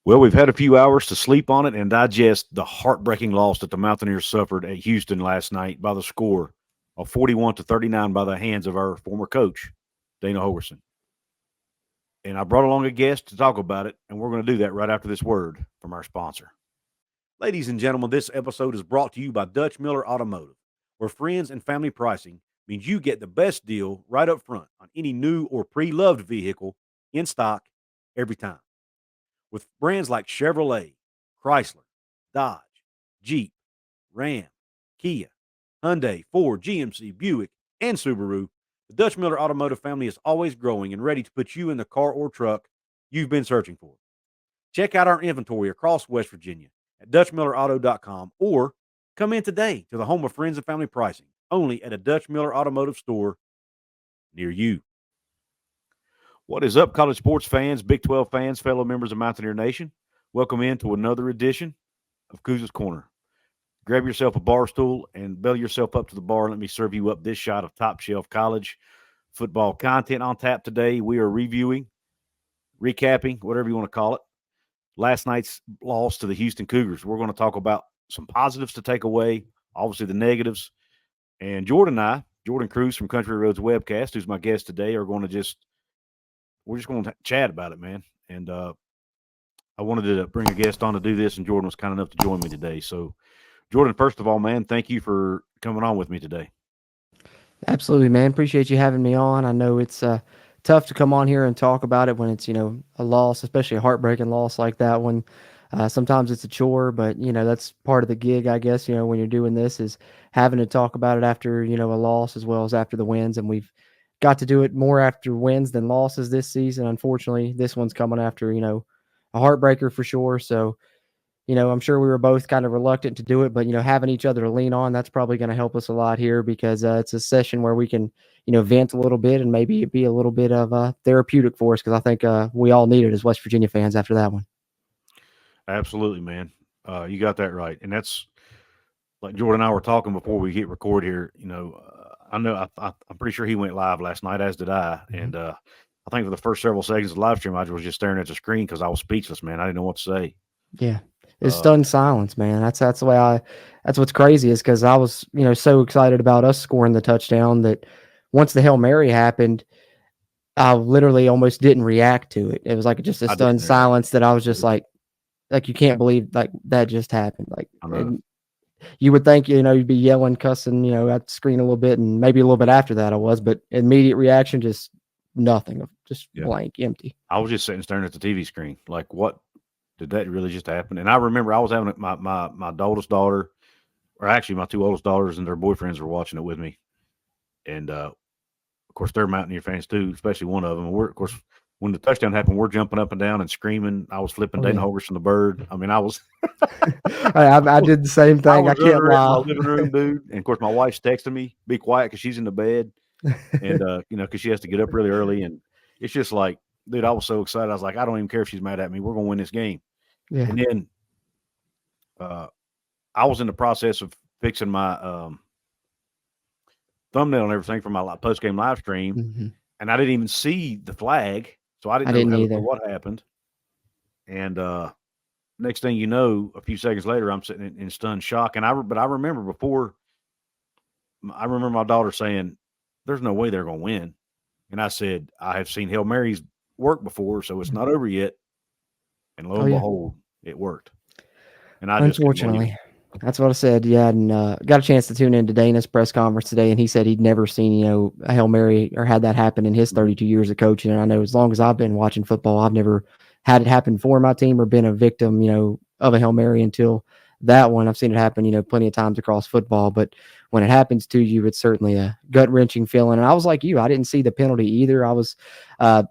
Well, we've had a few hours to sleep on it and digest the heartbreaking loss that the Mountaineers suffered at Houston last night by the score of 41-39 by the hands of our former coach, Dana Holgorsen. And I brought along a guest to talk about it, and we're going to do that right after this word from our sponsor. Ladies and gentlemen, this episode is brought to you by Dutch Miller Automotive, where friends and family pricing means you get the best deal right up front on any new or pre-loved vehicle in stock every time. With brands like Chevrolet, Chrysler, Dodge, Jeep, Ram, Kia, Hyundai, Ford, GMC, Buick, and Subaru, the Dutch Miller Automotive family is always growing and ready to put you in the car or truck you've been searching for. Check out our inventory across West Virginia at DutchMillerAuto.com or come in today to the home of friends and family pricing, only at a Dutch Miller Automotive store near you. What is up, college sports fans, Big 12 fans, fellow members of Mountaineer Nation? Welcome into another edition of Couz's Corner. Grab yourself a bar stool and belly yourself up to the bar and let me serve you up this shot of top shelf college football content on tap today. We are reviewing, recapping, whatever you want to call it, last night's loss to the Houston Cougars. We're going to talk about some positives to take away, obviously the negatives. And Jorden Couz from Country Roads Webcast, who's my guest today, are going to we're just going to chat about it, man. And I wanted to bring a guest on to do this, and Jorden was kind enough to join me today. So, Jorden, first of all, man, thank you for coming on with me today. Absolutely, man. Appreciate you having me on. I know it's tough to come on here and talk about it when it's, a loss, especially a heartbreaking loss like that one. Sometimes it's a chore, but, that's part of the gig, I guess, when you're doing this is having to talk about it after, a loss as well as after the wins. And we've got to do it more after wins than losses this season. Unfortunately, this one's coming after, a heartbreaker for sure. So, I'm sure we were both kind of reluctant to do it, but, having each other to lean on, that's probably going to help us a lot here because it's a session where we can, vent a little bit and maybe it be a little bit of therapeutic for us because I think we all need it as West Virginia fans after that one. Absolutely, man. You got that right. And that's like Jorden and I were talking before we hit record here. I know I'm pretty sure he went live last night, as did I. Mm-hmm. And I think for the first several seconds of the live stream, I was just staring at the screen because I was speechless, man. I didn't know what to say. Yeah. It's stunned silence, man. That's the way that's what's crazy is because I was, so excited about us scoring the touchdown that once the Hail Mary happened, I literally almost didn't react to it. It was like just a stunned silence that I was just like you can't believe like that just happened. Like, and you would think, you'd be yelling, cussing, at the screen a little bit, and maybe a little bit after that I was, but immediate reaction, just nothing, just blank, empty. I was just sitting staring at the TV screen. Like, what did that really just happen? And I remember I was having my oldest daughter, or actually my two oldest daughters and their boyfriends were watching it with me. And, of course, they're Mountaineer fans too, especially one of them. And we're, of course, when the touchdown happened, we're jumping up and down and screaming. I was flipping Dana Holgorsen the bird. I mean, I was. I did the same thing. I can't lie. In my living room, dude. And of course, my wife's texting me, "Be quiet," because she's in the bed, and because she has to get up really early. And it's just like, dude, I was so excited. I was like, I don't even care if she's mad at me. We're gonna win this game. Yeah. And then, I was in the process of fixing my thumbnail and everything for my post game live stream, and I didn't even see the flag. So I didn't know what happened. And next thing you know, a few seconds later, I'm sitting in stunned shock. And I remember my daughter saying, "There's no way they're going to win." And I said, "I have seen Hail Marys work before, so it's not over yet." And lo and behold, it worked. And I unfortunately, that's what I said. Yeah, and got a chance to tune into Dana's press conference today, and he said he'd never seen, a Hail Mary or had that happen in his 32 years of coaching. And I know as long as I've been watching football, I've never had it happen for my team or been a victim, of a Hail Mary until that one. I've seen it happen, plenty of times across football, but when it happens to you, it's certainly a gut-wrenching feeling. And I was like you, I didn't see the penalty either. I was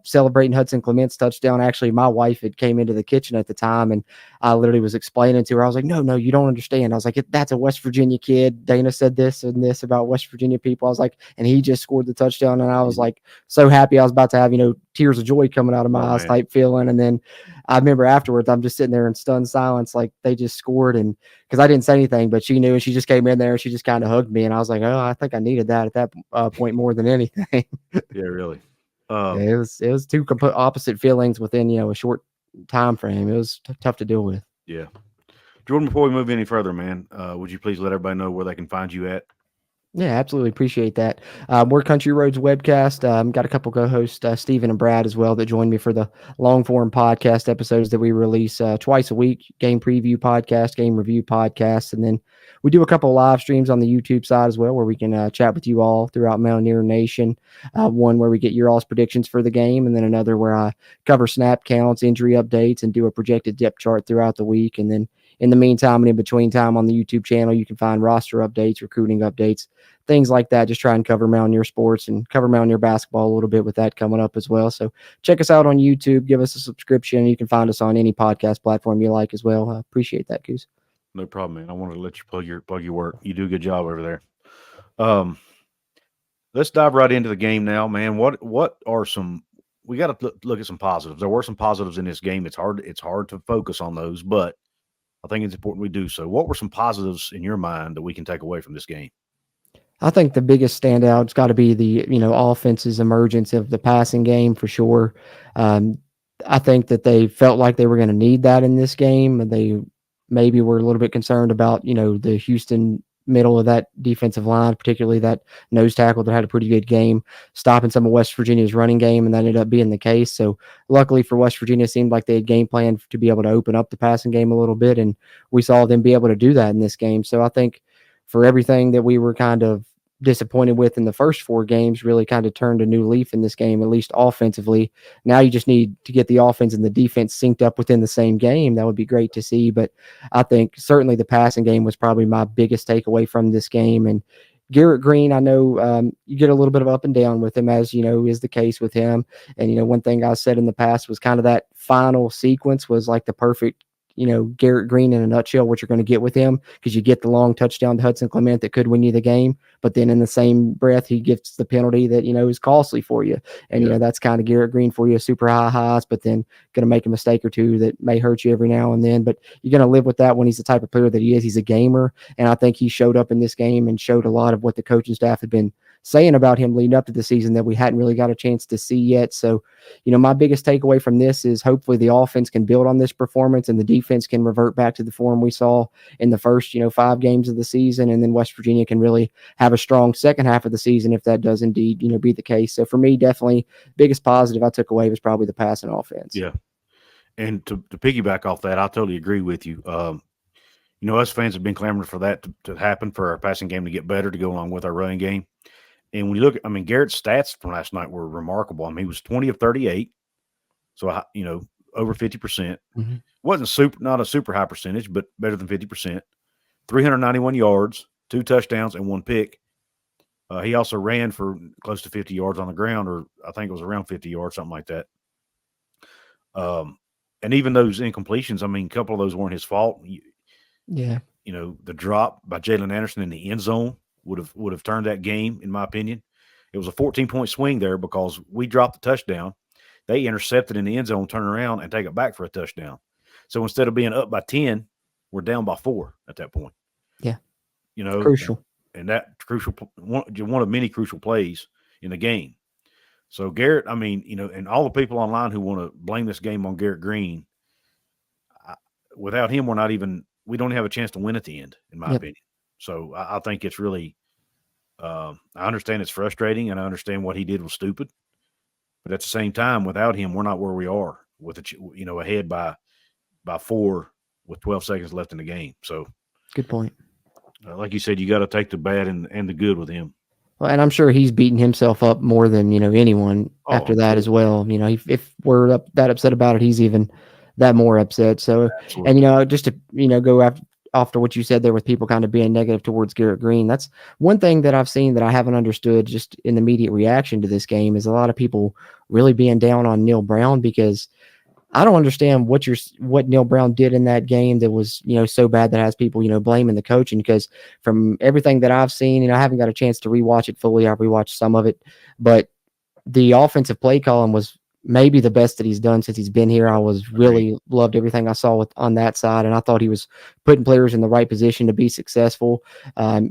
celebrating Hudson Clement's touchdown. Actually, my wife had came into the kitchen at the time, and I literally was explaining to her. I was like, no, you don't understand. I was like, that's a West Virginia kid. Dana said this and this about West Virginia people. I was like, and he just scored the touchdown. And I was like, so happy. I was about to have, tears of joy coming out of my eyes type feeling. And then I remember afterwards, I'm just sitting there in stunned silence, like they just scored. And because I didn't say anything, but she knew, and she just came in there and she just kind of hugged me. And I was like, oh, I think I needed that at that point more than anything. Yeah, really. It was two opposite feelings within, a short time frame. It was tough to deal with. Yeah. Jorden, before we move any further, man, would you please let everybody know where they can find you at? Yeah, absolutely. Appreciate that. We're Country Roads Webcast. Got a couple co-hosts, Steven and Brad as well, that join me for the long form podcast episodes that we release twice a week, game preview podcast, game review podcast. And then we do a couple live streams on the YouTube side as well, where we can chat with you all throughout Mountaineer Nation. One where we get your all's predictions for the game, and then another where I cover snap counts, injury updates, and do a projected depth chart throughout the week. And then in the meantime and in between time on the YouTube channel, you can find roster updates, recruiting updates, things like that. Just try and cover Mountaineer sports and cover Mountaineer basketball a little bit with that coming up as well. So check us out on YouTube. Give us a subscription. You can find us on any podcast platform you like as well. I appreciate that, Couz. No problem, man. I wanted to let you plug your work. You do a good job over there. Let's dive right into the game now, man. What are some? We got to look at some positives. There were some positives in this game. It's hard to focus on those, but I think it's important we do so. What were some positives in your mind that we can take away from this game? I think the biggest standout's got to be the offense's emergence of the passing game for sure. I think that they felt like they were going to need that in this game. They maybe were a little bit concerned about the Houston middle of that defensive line, particularly that nose tackle that had a pretty good game, stopping some of West Virginia's running game, and that ended up being the case. So luckily for West Virginia, it seemed like they had game planned to be able to open up the passing game a little bit, and we saw them be able to do that in this game. So I think for everything that we were kind of disappointed with in the first 4 games, really kind of turned a new leaf in this game, at least offensively. Now you just need to get the offense and the defense synced up within the same game. That would be great to see. But I think certainly the passing game was probably my biggest takeaway from this game. And Garrett Greene, I know you get a little bit of up and down with him, as is the case with him. And one thing I said in the past was kind of that final sequence was like the perfect Garrett Greene in a nutshell, what you're going to get with him, because you get the long touchdown to Hudson Clement that could win you the game, but then in the same breath, he gets the penalty that, is costly for you. And, that's kind of Garrett Greene for you, super high highs, but then going to make a mistake or two that may hurt you every now and then, but you're going to live with that when he's the type of player that he is. He's a gamer. And I think he showed up in this game and showed a lot of what the coaching staff had been saying about him leading up to the season that we hadn't really got a chance to see yet. So, my biggest takeaway from this is hopefully the offense can build on this performance and the defense can revert back to the form we saw in the first, 5 games of the season. And then West Virginia can really have a strong second half of the season if that does indeed, be the case. So for me, definitely biggest positive I took away was probably the passing offense. Yeah. And to piggyback off that, I totally agree with you. Us fans have been clamoring for that to happen, for our passing game to get better, to go along with our running game. And when you look, Garrett's stats from last night were remarkable. He was 20 of 38, so over 50%. Mm-hmm. Wasn't not a super high percentage, but better than 50%. 391 yards, 2 touchdowns, and 1 pick. He also ran for close to 50 yards on the ground, or I think it was around 50 yards, something like that. And even those incompletions, a couple of those weren't his fault. Yeah. The drop by Jalen Anderson in the end zone would have turned that game, in my opinion. It was a 14-point swing there because we dropped the touchdown. They intercepted in the end zone, turn around, and take it back for a touchdown. So instead of being up by 10, we're down by 4 at that point. Yeah. It's crucial. And that crucial, one of many crucial plays in the game. So Garrett, and all the people online who want to blame this game on Garrett Greene, without him, we don't have a chance to win at the end, in my opinion. So I think it's really, I understand it's frustrating, and I understand what he did was stupid. But at the same time, without him, we're not where we are with ahead by 4 with 12 seconds left in the game. So good point. Like you said, you got to take the bad and the good with him. Well, and I'm sure he's beating himself up more than anyone after that as well. If we're that upset about it, he's even that more upset. So, absolutely. And just to go after what you said there with people kind of being negative towards Garrett Greene, that's one thing that I've seen that I haven't understood just in the immediate reaction to this game is a lot of people really being down on Neil Brown, because I don't understand what Neil Brown did in that game that was, so bad that has people, blaming the coaching, because from everything that I've seen, I haven't got a chance to rewatch it fully. I've rewatched some of it, but the offensive play calling was maybe the best that he's done since he's been here. I was Agreed. really loved everything I saw on that side, and I thought he was putting players in the right position to be successful.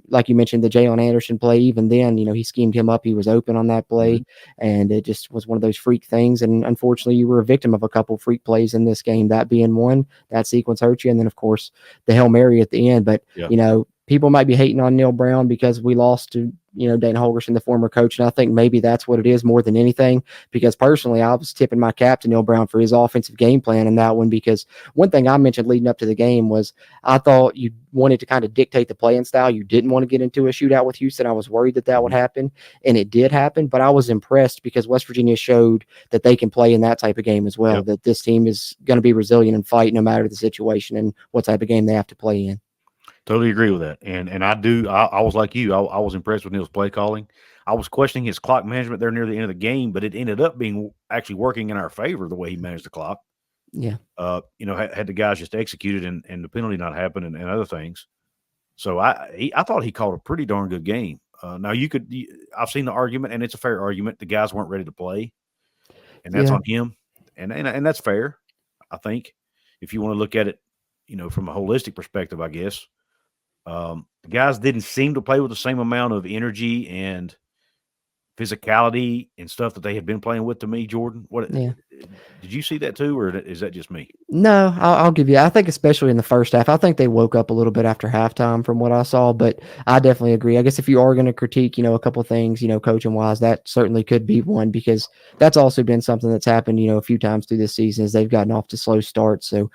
Like you mentioned, the Jalen Anderson play, even then, he schemed him up. He was open on that play, and it just was one of those freak things. And unfortunately, you were a victim of a couple freak plays in this game, that being one. That sequence hurt you, and then, of course, the Hail Mary at the end. But, Yeah. People might be hating on Neil Brown because we lost to, Dana Holgorsen, the former coach. And I think maybe that's what it is more than anything, because personally, I was tipping my cap to Neil Brown for his offensive game plan in that one, because one thing I mentioned leading up to the game was I thought you wanted to kind of dictate the playing style. You didn't want to get into a shootout with Houston. I was worried that would happen, and it did happen, but I was impressed because West Virginia showed that they can play in that type of game as well, that this team is going to be resilient and fight no matter the situation and what type of game they have to play in. Totally agree with that. And I was like you. I was impressed with Neil's play calling. I was questioning his clock management there near the end of the game, but it ended up being actually working in our favor the way he managed the clock. Yeah. Had the guys just executed and the penalty not happen and other things. So I thought he called a pretty darn good game. Now I've seen the argument, and it's a fair argument. The guys weren't ready to play, and that's on him, and that's fair. I think if you want to look at it, from a holistic perspective, I guess. The guys didn't seem to play with the same amount of energy and physicality and stuff that they had been playing with to me, Jorden. Did you see that too, or is that just me? No, I'll give you. I think especially in the first half, I think they woke up a little bit after halftime from what I saw, but I definitely agree. I guess if you are going to critique, a couple things, coaching wise, that certainly could be one, because that's also been something that's happened, a few times through this season as they've gotten off to slow starts. So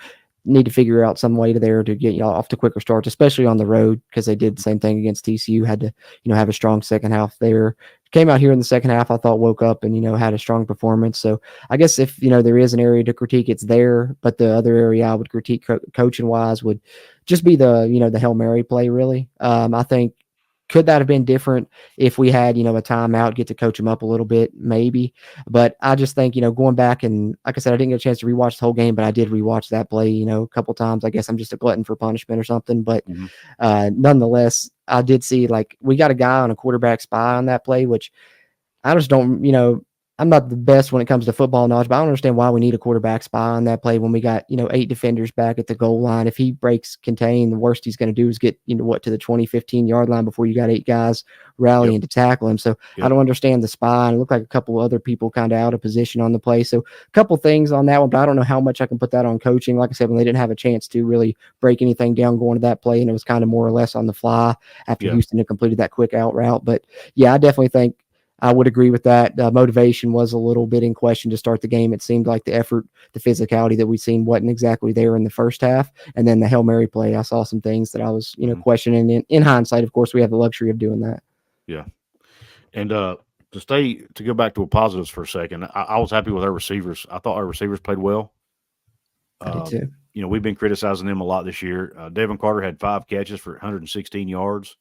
need to figure out some way to get off to quicker starts, especially on the road, because they did the same thing against TCU. Had to have a strong second half there. Came out here in the second half, I thought woke up and had a strong performance. So I guess if there is an area to critique, it's there. But the other area I would critique coaching wise would just be the the Hail Mary play. Really, I think. Could that have been different if we had, a timeout, get to coach him up a little bit, maybe? But I just think, going back and, like I said, I didn't get a chance to rewatch the whole game, but I did rewatch that play, a couple times. I guess I'm just a glutton for punishment or something. But nonetheless, I did see, we got a guy on a quarterback spy on that play, which I just don't, I'm not the best when it comes to football knowledge, but I don't understand why we need a quarterback spy on that play when we got, 8 defenders back at the goal line. If he breaks contain, the worst he's going to do is get, to the 20, 15-yard line before you got 8 guys rallying to tackle him. So I don't understand the spy. And it looked like a couple other people kind of out of position on the play. So a couple things on that one, but I don't know how much I can put that on coaching. Like I said, when they didn't have a chance to really break anything down going to that play, and it was kind of more or less on the fly after Houston had completed that quick out route. But yeah, I definitely think I would agree with that. Motivation was a little bit in question to start the game. It seemed like the effort, the physicality that we'd seen wasn't exactly there in the first half. And then the Hail Mary play, I saw some things that I was, questioning. In hindsight, of course, we have the luxury of doing that. Yeah. And to go back to positives for a second, I was happy with our receivers. I thought our receivers played well. I did too. We've been criticizing them a lot this year. Devin Carter had 5 catches for 116 yards.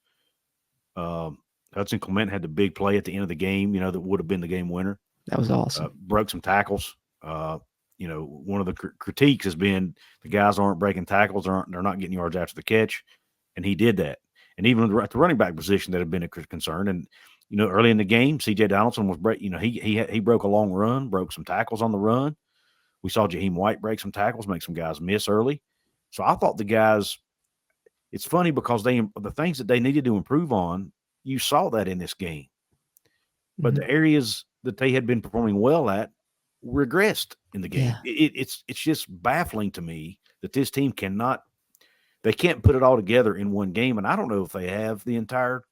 Hudson Clement had the big play at the end of the game, that would have been the game winner. That was awesome. Broke some tackles. One of the critiques has been the guys aren't breaking tackles, they're not getting yards after the catch, and he did that. And even at the running back position, that had been a concern. And early in the game, C.J. Donaldson was he broke a long run, broke some tackles on the run. We saw Jaheim White break some tackles, make some guys miss early. So I thought the guys. It's funny because the things that they needed to improve on. You saw that in this game, but the areas that they had been performing well at regressed in the game. Yeah. It's just baffling to me that this team can't put it all together in one game. And I don't know if they have the entire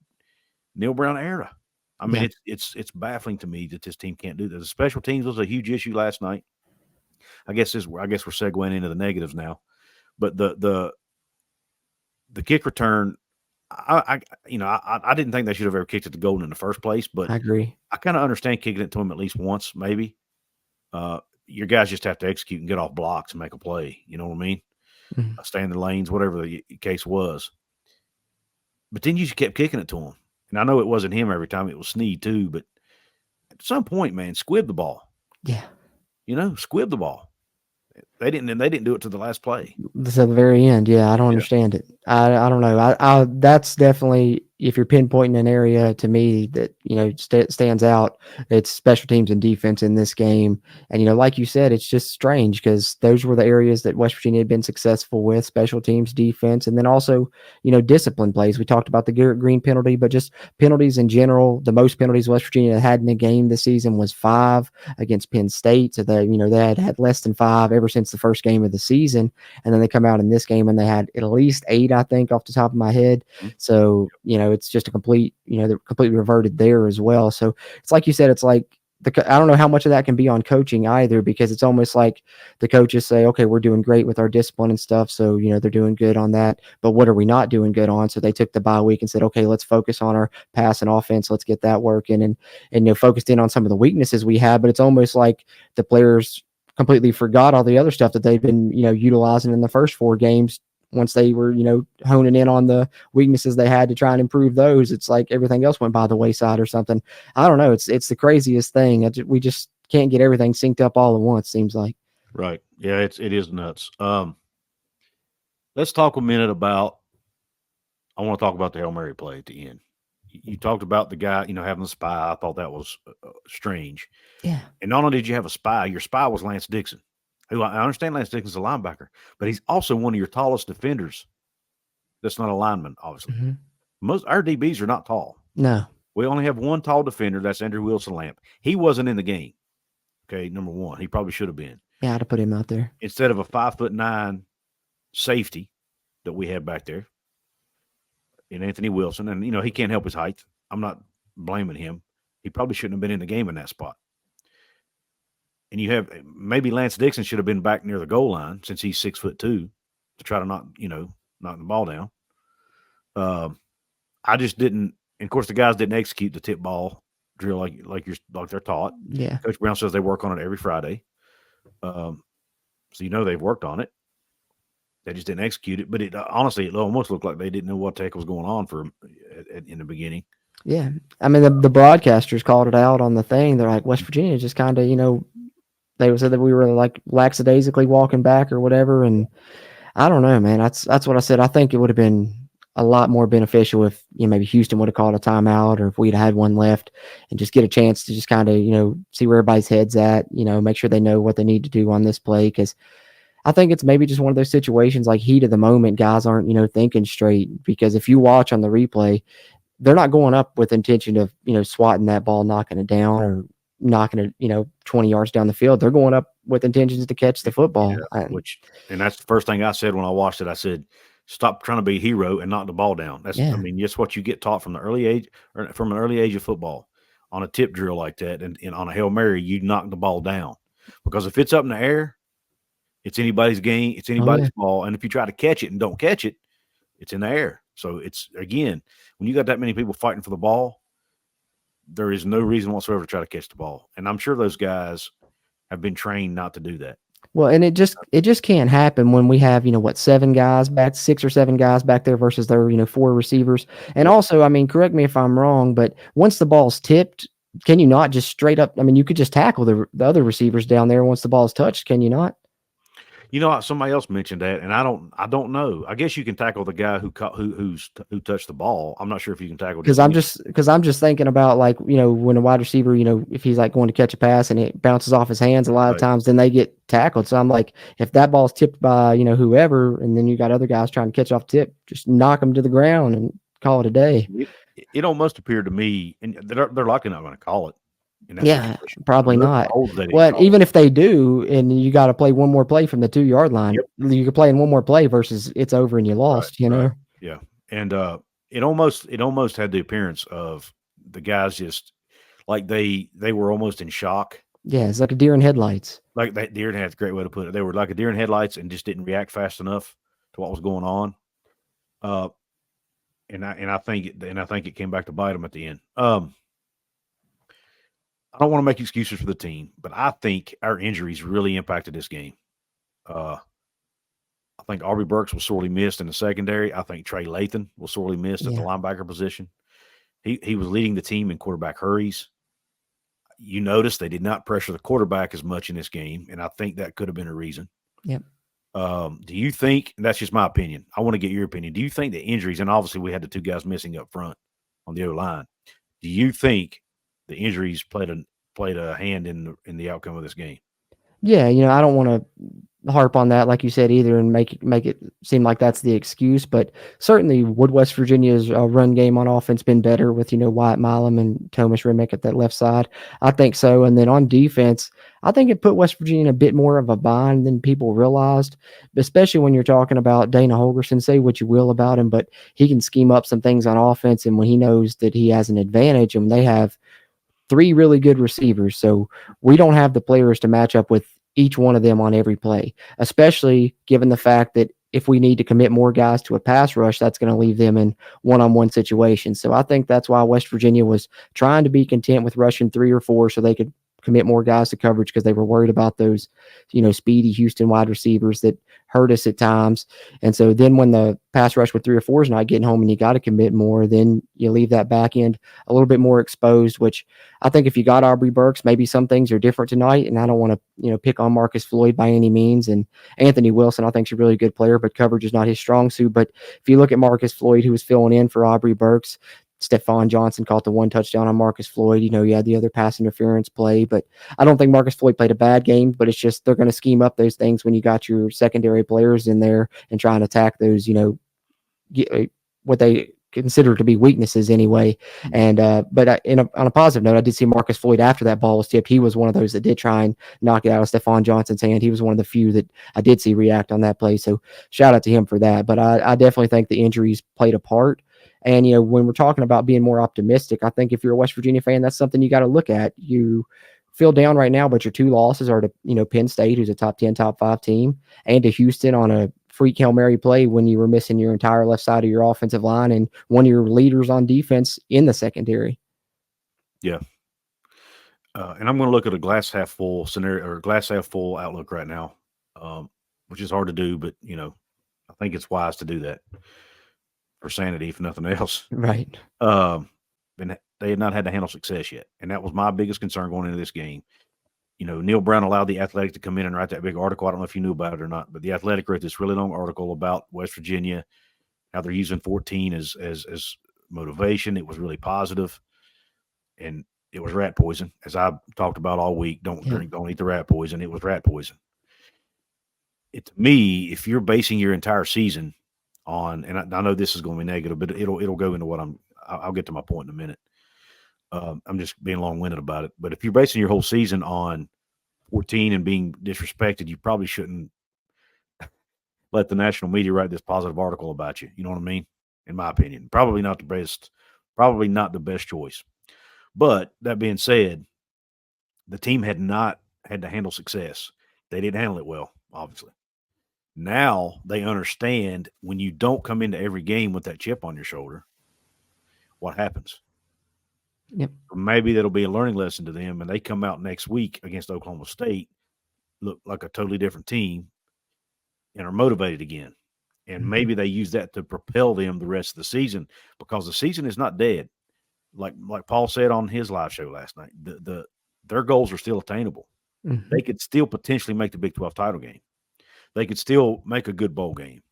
Neil Brown era. I mean, it's baffling to me that this team can't do this. The special teams was a huge issue last night. I guess we're segueing into the negatives now, but the kick return. I didn't think they should have ever kicked it to Golden in the first place, but I agree. I kind of understand kicking it to him at least once, maybe. Your guys just have to execute and get off blocks and make a play. You know what I mean? Mm-hmm. Stay in the lanes, whatever the case was. But then you just kept kicking it to him. And I know it wasn't him every time. It was Snead too. But at some point, man, squib the ball. Yeah. Squib the ball. They didn't do it to the last play. To the very end. Yeah, I don't understand it. I don't know. I that's definitely, if you're pinpointing an area to me that stands out, it's special teams and defense in this game. And like you said, it's just strange because those were the areas that West Virginia had been successful with: special teams, defense, and then also discipline plays. We talked about the Garrett Greene penalty, but just penalties in general. The most penalties West Virginia had in a game this season was 5 against Penn State. So they they had less than 5 ever since the first game of the season, and then they come out in this game and they had at least 8, I think, off the top of my head. So it's just a complete they're completely reverted there as well. So it's like you said, it's like I don't know how much of that can be on coaching either, because it's almost like the coaches say, okay, we're doing great with our discipline and stuff, so they're doing good on that, but what are we not doing good on? So they took the bye week and said, okay, let's focus on our pass and offense, let's get that working, and focused in on some of the weaknesses we had. But it's almost like the players completely forgot all the other stuff that they've been utilizing in the first 4 games. Once they were honing in on the weaknesses they had to try and improve those, it's like everything else went by the wayside or something. I don't know. It's the craziest thing. We just can't get everything synced up all at once, seems like. Right. Yeah, it is nuts. Let's talk a minute about – I want to talk about the Hail Mary play at the end. You talked about the guy, having the spy. I thought that was strange. Yeah. And not only did you have a spy, your spy was Lance Dixon, who I understand Lance Dixon's a linebacker, but he's also one of your tallest defenders. That's not a lineman, obviously. Mm-hmm. Most our DBs are not tall. No. We only have one tall defender. That's Andrew Wilson-Lamp. He wasn't in the game. Okay, number one. He probably should have been. Yeah, I'd have put him out there. Instead of a 5'9" safety that we had back there in Anthony Wilson, and he can't help his height. I'm not blaming him. He probably shouldn't have been in the game in that spot. And you have maybe Lance Dixon should have been back near the goal line, since he's 6'2", to try to knock the ball down. I just didn't. And of course, the guys didn't execute the tip ball drill like they're taught. Yeah. Coach Brown says they work on it every Friday. So they've worked on it. They just didn't execute it. But honestly, it almost looked like they didn't know what the heck was going on in the beginning. Yeah. I mean, the broadcasters called it out on the thing. They're like, West Virginia just kind of, they said that we were like lackadaisically walking back or whatever. And I don't know, man. That's what I said. I think it would have been a lot more beneficial if maybe Houston would have called a timeout, or if we'd had one left, and just get a chance to just kind of see where everybody's head's at, make sure they know what they need to do on this play. Because I think it's maybe just one of those situations, like heat of the moment, guys aren't thinking straight. Because if you watch on the replay, they're not going up with intention of swatting that ball, knocking it down, or knocking it 20 yards down the field. They're going up with intentions to catch the football. Yeah, and that's the first thing I said when I watched it. I said, stop trying to be a hero and knock the ball down. That's just what you get taught from the early age, or from an early age of football. On a tip drill like that, and on a Hail Mary, you knock the ball down, because if it's up in the air, it's anybody's game, it's anybody's ball, and if you try to catch it and don't catch it, it's in the air. So it's, again, when you got that many people fighting for the ball, there is no reason whatsoever to try to catch the ball. And I'm sure those guys have been trained not to do that. Well, and it just can't happen when we have, 7 guys back, 6 or 7 guys back there versus their, 4 receivers. And also, I mean, correct me if I'm wrong, but once the ball's tipped, can you not just straight up, I mean, you could just tackle the other receivers down there once the ball's touched, can you not? Somebody else mentioned that, and I don't know. I guess you can tackle the guy who touched the ball. I'm not sure if you can tackle. Because I'm just thinking about, like, when a wide receiver, if he's like going to catch a pass and it bounces off his hands, a lot of times then they get tackled. So I'm like, if that ball's tipped by whoever, and then you got other guys trying to catch off tip, just knock them to the ground and call it a day. It almost appeared to me, and they're likely not going to call it. Yeah, probably not. Well, even if they do, and you got to play one more play from the 2-yard line, you could play in one more play versus it's over and you lost. Right. Yeah, and it almost had the appearance of the guys just like they were almost in shock. Yeah, it's like a deer in headlights. Like that deer in headlights, great way to put it. They were like a deer in headlights and just didn't react fast enough to what was going on. And I think it came back to bite them at the end. I don't want to make excuses for the team, but I think our injuries really impacted this game. I think Aubrey Burks was sorely missed in the secondary. I think Trey Lathan was sorely missed at the linebacker position. He was leading the team in quarterback hurries. You notice they did not pressure the quarterback as much in this game, and I think that could have been a reason. Yep. Do you think, and that's just my opinion, I want to get your opinion. Do you think the injuries, and obviously we had the two guys missing up front on the O-line, do you think the injuries played a hand in the outcome of this game? Yeah, I don't want to harp on that, like you said, either, and make it seem like that's the excuse. But certainly, would West Virginia's run game on offense been better with Wyatt Milam and Thomas Remick at that left side? I think so. And then on defense, I think it put West Virginia in a bit more of a bind than people realized, especially when you're talking about Dana Holgorsen. Say what you will about him, but he can scheme up some things on offense, and when he knows that he has an advantage, and they have three really good receivers. So we don't have the players to match up with each one of them on every play, especially given the fact that if we need to commit more guys to a pass rush, that's going to leave them in one-on-one situations. So I think that's why West Virginia was trying to be content with rushing 3 or 4 so they could commit more guys to coverage, because they were worried about those, speedy Houston wide receivers that hurt us at times. And so then when the pass rush with 3 or 4 is not getting home and you got to commit more, then you leave that back end a little bit more exposed, which I think if you got Aubrey Burks, maybe some things are different tonight. And I don't want to, pick on Marcus Floyd by any means. And Anthony Wilson, I think, is a really good player, but coverage is not his strong suit. But if you look at Marcus Floyd, who was filling in for Aubrey Burks, Stephon Johnson caught the 1 touchdown on Marcus Floyd. You had the other pass interference play, but I don't think Marcus Floyd played a bad game, but it's just they're going to scheme up those things when you got your secondary players in there and try and attack those, what they consider to be weaknesses anyway. And but on a positive note, I did see Marcus Floyd after that ball was tipped. He was one of those that did try and knock it out of Stephon Johnson's hand. He was one of the few that I did see react on that play. So shout out to him for that. But I definitely think the injuries played a part. And, when we're talking about being more optimistic, I think if you're a West Virginia fan, that's something you got to look at. You feel down right now, but your 2 losses are to, Penn State, who's a top 10, top 5 team, and to Houston on a freak Hail Mary play when you were missing your entire left side of your offensive line and one of your leaders on defense in the secondary. Yeah. And I'm going to look at a glass half full scenario or glass half full outlook right now, which is hard to do, but, I think it's wise to do that for sanity, if nothing else. Right. And they had not had to handle success yet. And that was my biggest concern going into this game. Neil Brown allowed The Athletic to come in and write that big article. I don't know if you knew about it or not, but The Athletic wrote this really long article about West Virginia, how they're using 14 as motivation. It was really positive, and it was rat poison, as I talked about all week. Don't eat the rat poison. It was rat poison. To me, if you're basing your entire season on, and I know this is going to be negative, but it'll go into what I'll get to my point in a minute. I'm just being long-winded about it. But if you're basing your whole season on 14 and being disrespected, you probably shouldn't let the national media write this positive article about you. You know what I mean? In my opinion, probably not the best choice. But that being said, the team had not had to handle success. They didn't handle it well, obviously. Now they understand when you don't come into every game with that chip on your shoulder, what happens. Yep. Maybe that'll be a learning lesson to them, and they come out next week against Oklahoma State, look like a totally different team, and are motivated again. And maybe they use that to propel them the rest of the season, because the season is not dead. Like Paul said on his live show last night, their goals are still attainable. Mm-hmm. They could still potentially make the Big 12 title game. They could still make a good bowl game.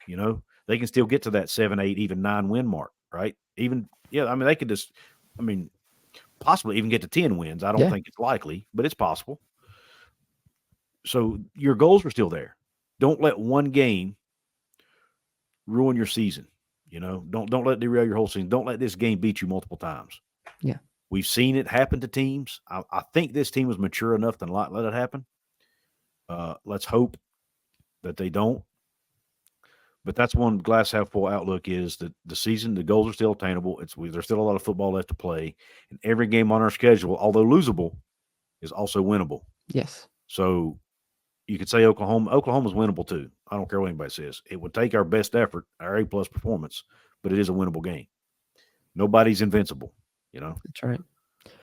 They can still get to that 7, 8, even 9 win mark, right? They could just, possibly even get to 10 wins. I don't think it's likely, but it's possible. So your goals are still there. Don't let one game ruin your season. Don't let it derail your whole season. Don't let this game beat you multiple times. Yeah. We've seen it happen to teams. I think this team was mature enough to not let it happen. Let's hope that they don't. But that's one glass half full outlook, is that the season, the goals are still attainable. There's still a lot of football left to play. And every game on our schedule, although losable, is also winnable. Yes. So you could say Oklahoma's winnable too. I don't care what anybody says. It would take our best effort, our A+ performance, but it is a winnable game. Nobody's invincible, That's right.